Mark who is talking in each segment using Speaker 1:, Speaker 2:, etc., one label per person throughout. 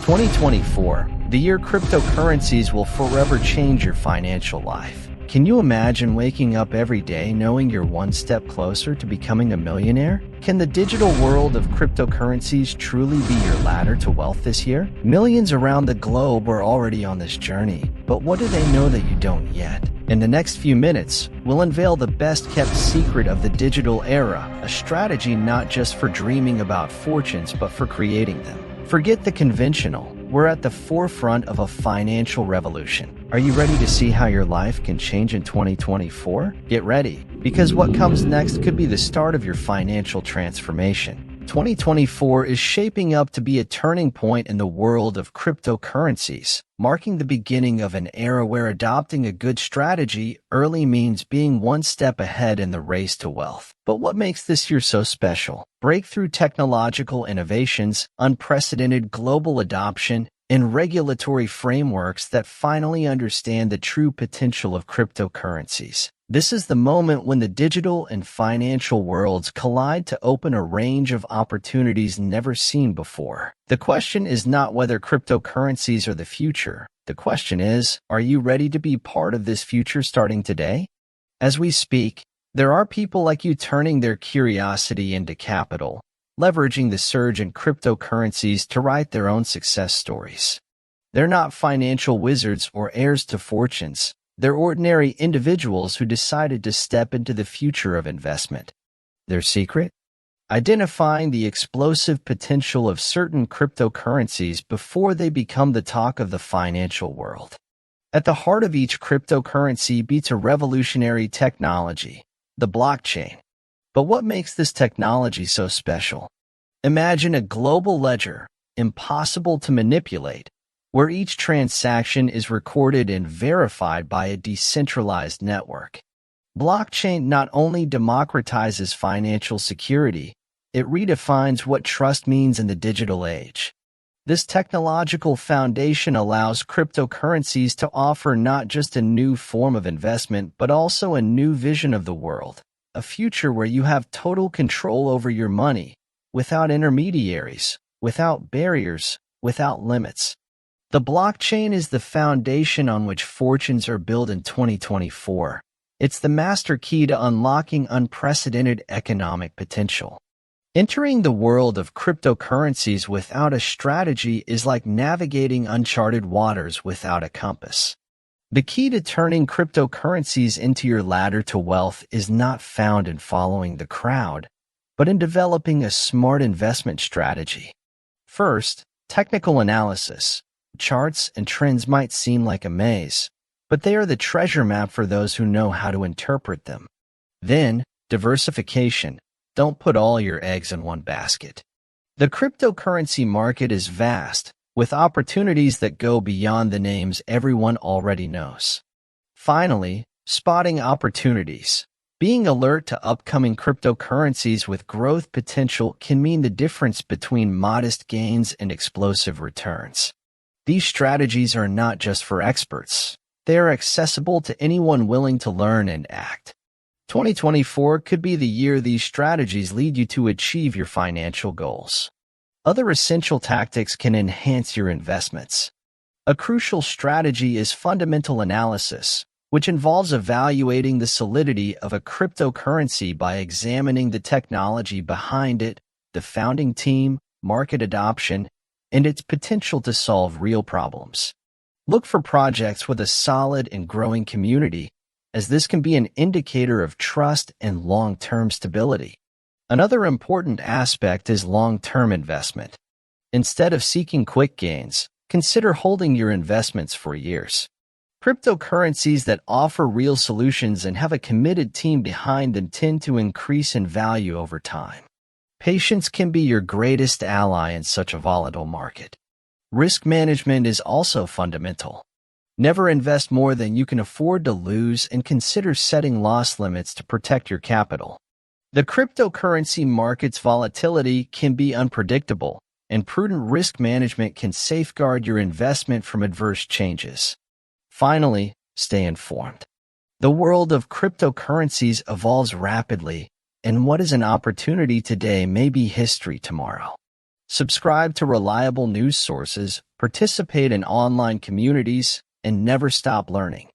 Speaker 1: 2024, the year cryptocurrencies will forever change your financial life. Can you imagine waking up every day knowing you're one step closer to becoming a millionaire? Can the digital world of cryptocurrencies truly be your ladder to wealth this year? Millions around the globe are already on this journey, but what do they know that you don't yet? In the next few minutes, we'll unveil the best-kept secret of the digital era, a strategy not just for dreaming about fortunes but for creating them. Forget the conventional. We're at the forefront of a financial revolution. Are you ready to see how your life can change in 2024? Get ready, because what comes next could be the start of your financial transformation. 2024 is shaping up to be a turning point in the world of cryptocurrencies, marking the beginning of an era where adopting a good strategy early means being one step ahead in the race to wealth. But what makes this year so special? Breakthrough technological innovations, unprecedented global adoption, and regulatory frameworks that finally understand the true potential of cryptocurrencies. This is the moment when the digital and financial worlds collide to open a range of opportunities never seen before. The question is not whether cryptocurrencies are the future. The question is, are you ready to be part of this future starting today? As we speak, there are people like you turning their curiosity into capital, leveraging the surge in cryptocurrencies to write their own success stories. They're not financial wizards or heirs to fortunes. They're ordinary individuals who decided to step into the future of investment. Their secret? Identifying the explosive potential of certain cryptocurrencies before they become the talk of the financial world. At the heart of each cryptocurrency beats a revolutionary technology, the blockchain. But what makes this technology so special? Imagine a global ledger, impossible to manipulate, where each transaction is recorded and verified by a decentralized network. Blockchain not only democratizes financial security, it redefines what trust means in the digital age. This technological foundation allows cryptocurrencies to offer not just a new form of investment, but also a new vision of the world, a future where you have total control over your money, without intermediaries, without barriers, without limits. The blockchain is the foundation on which fortunes are built in 2024. It's the master key to unlocking unprecedented economic potential. Entering the world of cryptocurrencies without a strategy is like navigating uncharted waters without a compass. The key to turning cryptocurrencies into your ladder to wealth is not found in following the crowd, but in developing a smart investment strategy. First, technical analysis. Charts and trends might seem like a maze, but they are the treasure map for those who know how to interpret them. Then, diversification. Don't put all your eggs in one basket. The cryptocurrency market is vast, with opportunities that go beyond the names everyone already knows. Finally, spotting opportunities. Being alert to upcoming cryptocurrencies with growth potential can mean the difference between modest gains and explosive returns. These strategies are not just for experts. They are accessible to anyone willing to learn and act. 2024 could be the year these strategies lead you to achieve your financial goals. Other essential tactics can enhance your investments. A crucial strategy is fundamental analysis, which involves evaluating the solidity of a cryptocurrency by examining the technology behind it, the founding team, market adoption, and its potential to solve real problems. Look for projects with a solid and growing community, as this can be an indicator of trust and long-term stability. Another important aspect is long-term investment. Instead of seeking quick gains, consider holding your investments for years. Cryptocurrencies that offer real solutions and have a committed team behind them tend to increase in value over time. Patience can be your greatest ally in such a volatile market. Risk management is also fundamental. Never invest more than you can afford to lose and consider setting loss limits to protect your capital. The cryptocurrency market's volatility can be unpredictable, and prudent risk management can safeguard your investment from adverse changes. Finally, stay informed. The world of cryptocurrencies evolves rapidly, and what is an opportunity today may be history tomorrow. Subscribe to reliable news sources, participate in online communities, and never stop learning.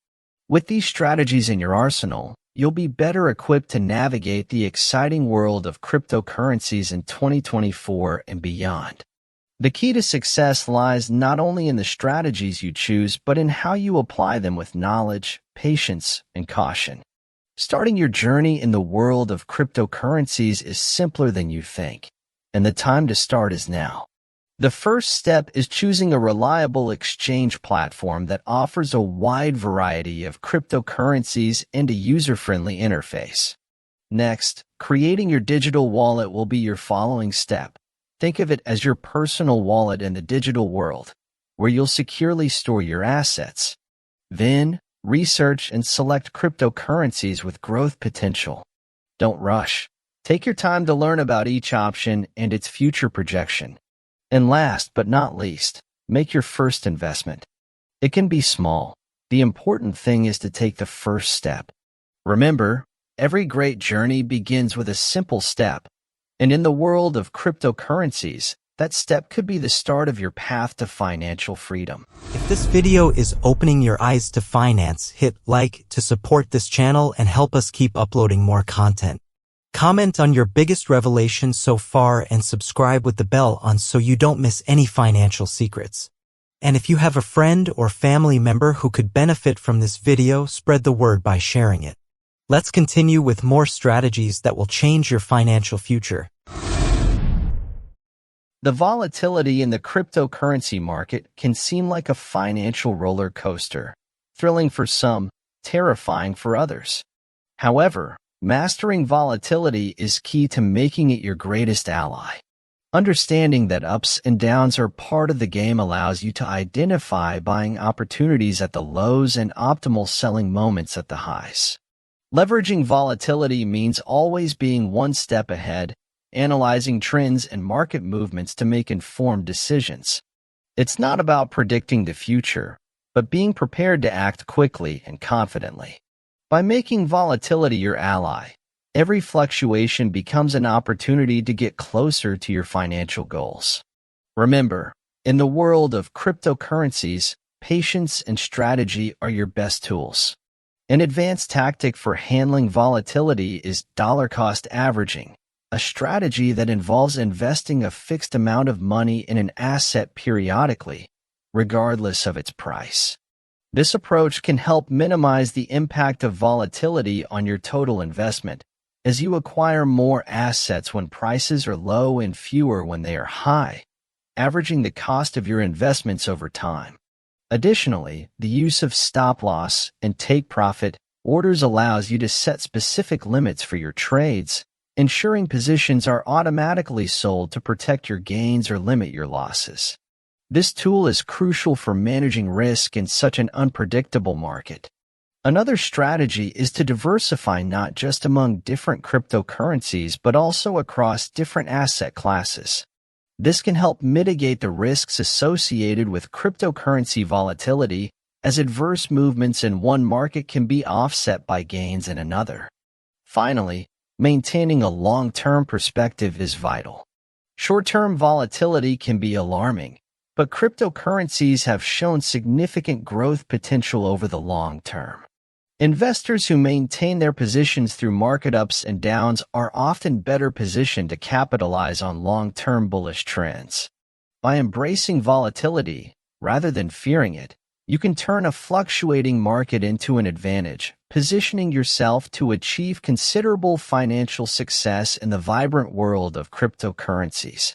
Speaker 1: With these strategies in your arsenal, you'll be better equipped to navigate the exciting world of cryptocurrencies in 2024 and beyond. The key to success lies not only in the strategies you choose, but in how you apply them with knowledge, patience, and caution. Starting your journey in the world of cryptocurrencies is simpler than you think, and the time to start is now. The first step is choosing a reliable exchange platform that offers a wide variety of cryptocurrencies and a user-friendly interface. Next, creating your digital wallet will be your following step. Think of it as your personal wallet in the digital world, where you'll securely store your assets. Then, research and select cryptocurrencies with growth potential. Don't rush. Take your time to learn about each option and its future projection. And last but not least, make your first investment. It can be small. The important thing is to take the first step. Remember, every great journey begins with a simple step. And in the world of cryptocurrencies, that step could be the start of your path to financial freedom.
Speaker 2: If this video is opening your eyes to finance, hit like to support this channel and help us keep uploading more content. Comment on your biggest revelation so far and subscribe with the bell on so you don't miss any financial secrets. And if you have a friend or family member who could benefit from this video, spread the word by sharing it. Let's continue with more strategies that will change your financial future.
Speaker 1: The volatility in the cryptocurrency market can seem like a financial roller coaster, thrilling for some, terrifying for others. However, mastering volatility is key to making it your greatest ally. Understanding that ups and downs are part of the game allows you to identify buying opportunities at the lows and optimal selling moments at the highs. Leveraging volatility means always being one step ahead, analyzing trends and market movements to make informed decisions. It's not about predicting the future, but being prepared to act quickly and confidently. By making volatility your ally, every fluctuation becomes an opportunity to get closer to your financial goals. Remember, in the world of cryptocurrencies, patience and strategy are your best tools. An advanced tactic for handling volatility is dollar-cost averaging, a strategy that involves investing a fixed amount of money in an asset periodically, regardless of its price. This approach can help minimize the impact of volatility on your total investment, as you acquire more assets when prices are low and fewer when they are high, averaging the cost of your investments over time. Additionally, the use of stop-loss and take-profit orders allows you to set specific limits for your trades, ensuring positions are automatically sold to protect your gains or limit your losses. This tool is crucial for managing risk in such an unpredictable market. Another strategy is to diversify not just among different cryptocurrencies but also across different asset classes. This can help mitigate the risks associated with cryptocurrency volatility, as adverse movements in one market can be offset by gains in another. Finally, maintaining a long-term perspective is vital. Short-term volatility can be alarming, but cryptocurrencies have shown significant growth potential over the long term. Investors who maintain their positions through market ups and downs are often better positioned to capitalize on long-term bullish trends. By embracing volatility, rather than fearing it, you can turn a fluctuating market into an advantage, positioning yourself to achieve considerable financial success in the vibrant world of cryptocurrencies.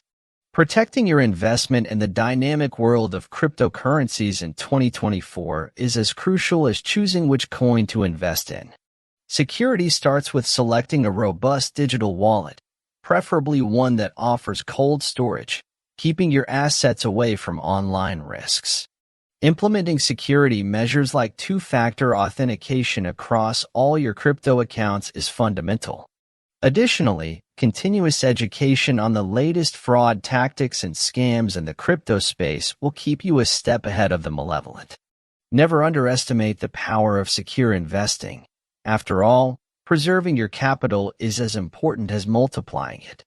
Speaker 1: Protecting your investment in the dynamic world of cryptocurrencies in 2024 is as crucial as choosing which coin to invest in. Security starts with selecting a robust digital wallet, preferably one that offers cold storage, keeping your assets away from online risks. Implementing security measures like two-factor authentication across all your crypto accounts is fundamental. Additionally, continuous education on the latest fraud tactics and scams in the crypto space will keep you a step ahead of the malevolent. Never underestimate the power of secure investing. After all, preserving your capital is as important as multiplying it.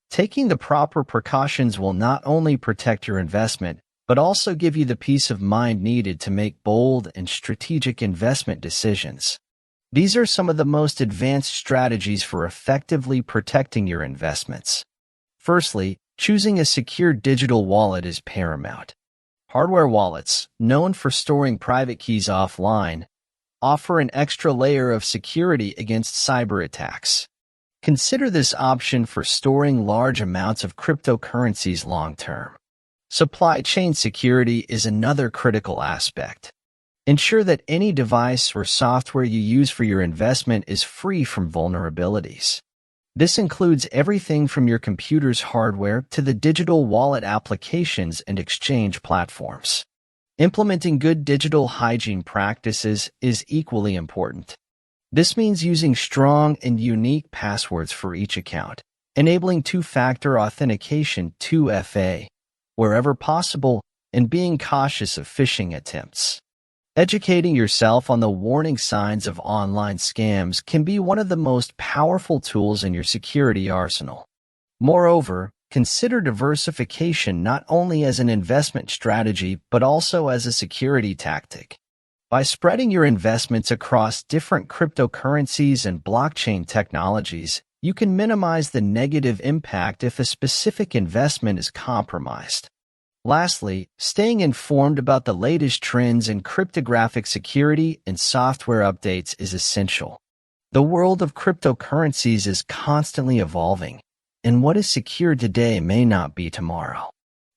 Speaker 1: Taking the proper precautions will not only protect your investment, but also give you the peace of mind needed to make bold and strategic investment decisions. These are some of the most advanced strategies for effectively protecting your investments. Firstly, choosing a secure digital wallet is paramount. Hardware wallets, known for storing private keys offline, offer an extra layer of security against cyber attacks. Consider this option for storing large amounts of cryptocurrencies long-term. Supply chain security is another critical aspect. Ensure that any device or software you use for your investment is free from vulnerabilities. This includes everything from your computer's hardware to the digital wallet applications and exchange platforms. Implementing good digital hygiene practices is equally important. This means using strong and unique passwords for each account, enabling two-factor authentication 2FA, wherever possible, and being cautious of phishing attempts. Educating yourself on the warning signs of online scams can be one of the most powerful tools in your security arsenal. Moreover, consider diversification not only as an investment strategy but also as a security tactic. By spreading your investments across different cryptocurrencies and blockchain technologies, you can minimize the negative impact if a specific investment is compromised. Lastly, staying informed about the latest trends in cryptographic security and software updates is essential. The world of cryptocurrencies is constantly evolving, and what is secure today may not be tomorrow.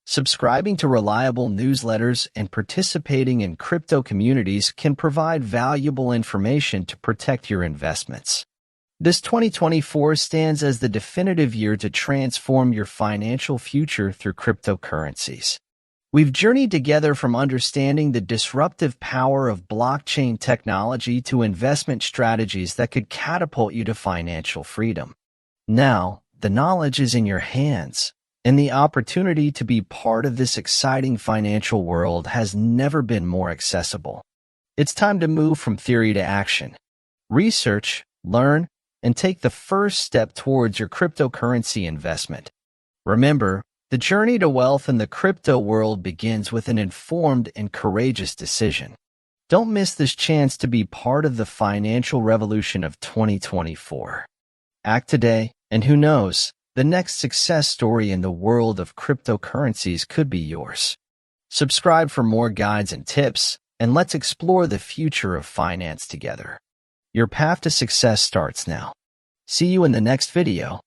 Speaker 1: Subscribing to reliable newsletters and participating in crypto communities can provide valuable information to protect your investments. This 2024 stands as the definitive year to transform your financial future through cryptocurrencies. We've journeyed together from understanding the disruptive power of blockchain technology to investment strategies that could catapult you to financial freedom. Now, the knowledge is in your hands, and the opportunity to be part of this exciting financial world has never been more accessible. It's time to move from theory to action. Research, learn, and take the first step towards your cryptocurrency investment. Remember, the journey to wealth in the crypto world begins with an informed and courageous decision. Don't miss this chance to be part of the financial revolution of 2024. Act today, and who knows, the next success story in the world of cryptocurrencies could be yours. Subscribe for more guides and tips, and let's explore the future of finance together. Your path to success starts now. See you in the next video.